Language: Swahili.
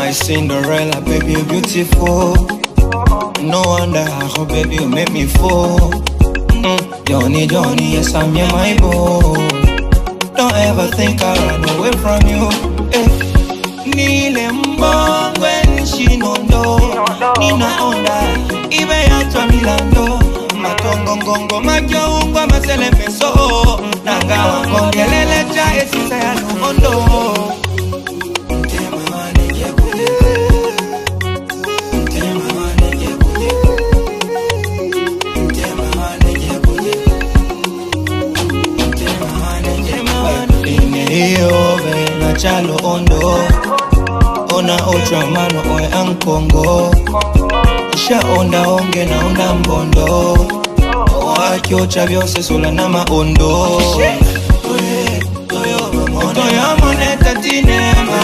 My Cinderella, baby, you're beautiful. No wonder, oh baby, you make me fall. Johnny, Johnny, yes, I'm your my boy. Don't ever think I'll run away from you. Nile mbongwe shinondo, nino onda, ibe ya twa milando. Matongo ngongo majo ungwa masele meso, nanga wangongelele cha esisa ya numondo. Chalo ondo ona ultramano oe ankongo isha onda onge na onda mbondo wakiocha vyose sula na maondo Otoyo moneta tine